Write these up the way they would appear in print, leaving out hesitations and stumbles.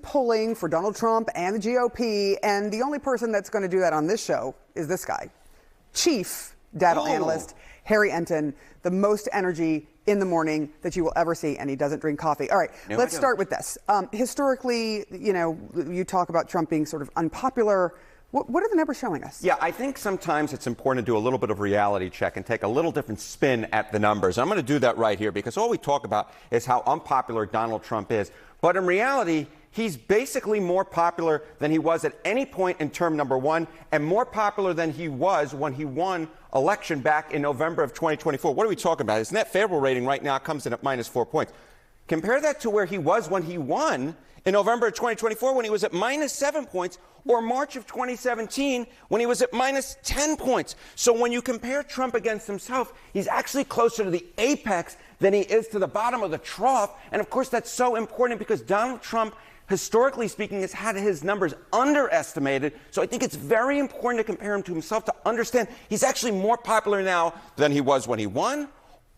polling for Donald Trump and the GOP, and the only person that's going to do that on this show is this guy, chief data analyst Harry Enten, the most energy in the morning that you will ever see, and he doesn't drink coffee. All right, let's start with this. Historically, you know, you talk about Trump being sort of unpopular. What are the numbers showing us? Yeah, I think sometimes it's important to do a little bit of reality check and take a little different spin at the numbers. I'm going to do that right here because all we talk about is how unpopular Donald Trump is. But in reality, he's basically more popular than he was at any point in term number one, and more popular than he was when he won election back in November of 2024. What are we talking about? His net favorable rating right now comes in at -4 points. Compare that to where he was when he won in November of 2024 when he was at -7 points, or March of 2017 when he was at -10 points. So when you compare Trump against himself, he's actually closer to the apex than he is to the bottom of the trough. And of course, that's so important because Donald Trump, historically speaking, has had his numbers underestimated. So I think it's very important to compare him to himself to understand he's actually more popular now than he was when he won,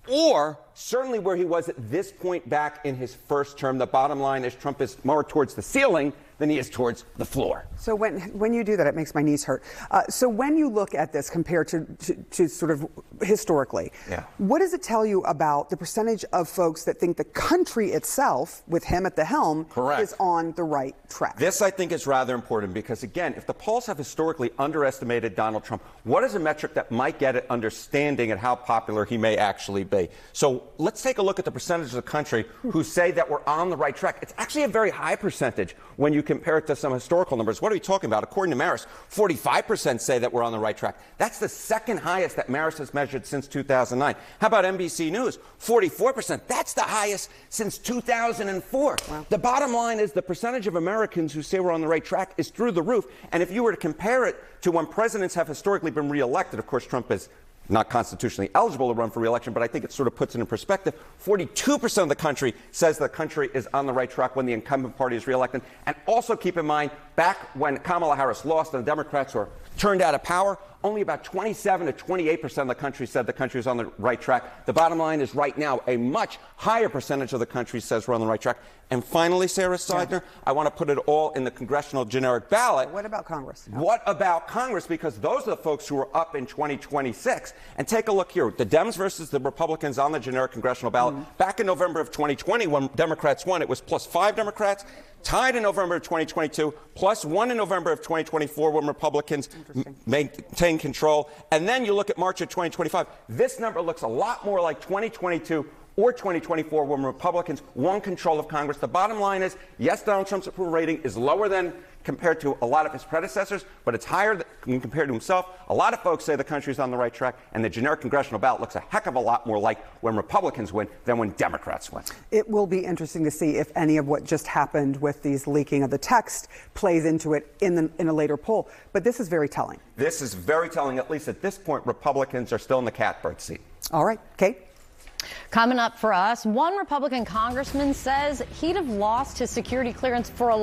or certainly where he was at this point back in his first term. The bottom line is Trump is more towards the ceiling than he is towards the floor. So when you do that, it makes my knees hurt. So when you look at this compared to sort of historically, what does it tell you about the percentage of folks that think the country itself, with him at the helm, is on the right track? This, I think, is rather important because, again, if the polls have historically underestimated Donald Trump, what is a metric that might get at understanding at how popular he may actually be? So let's take a look at the percentage of the country who say that we're on the right track. It's actually a very high percentage when you compare it to some historical numbers. What are we talking about? According to Marist, 45% say that we're on the right track. That's the second highest that Marist has measured since 2009. How about NBC News? 44%. That's the highest since 2004. Wow. The bottom line is the percentage of Americans who say we're on the right track is through the roof. And if you were to compare it to when presidents have historically been reelected, of course, Trump is not constitutionally eligible to run for re-election, but I think it sort of puts it in perspective. 42% of the country says the country is on the right track when the incumbent party is re-elected. And also keep in mind, back when Kamala Harris lost and the Democrats were turned out of power, only about 27 to 28% of the country said the country is on the right track. The bottom line is right now, a much higher percentage of the country says we're on the right track. And finally, Sarah Seidner, I want to put it all in the congressional generic ballot. What about Congress? What about Congress? Because those are the folks who are up in 2026. And take a look here. The Dems versus the Republicans on the generic congressional ballot. Back in November of 2020, when Democrats won, it was +5 Democrats. Tied in November of 2022, +1 in November of 2024 when Republicans maintain control. And then you look at March of 2025. This number looks a lot more like 2022 or 2024 when Republicans won control of Congress. The bottom line is, yes, Donald Trump's approval rating is lower than compared to a lot of his predecessors, but it's higher when compared to himself. A lot of folks say the country's on the right track, and the generic congressional ballot looks a heck of a lot more like when Republicans win than when Democrats win. It will be interesting to see if any of what just happened with these leaking of the text plays into it in a later poll. But this is very telling. This is very telling. At least at this point, Republicans are still in the catbird seat. All right. Kate? Coming up for us, one Republican congressman says he'd have lost his security clearance for a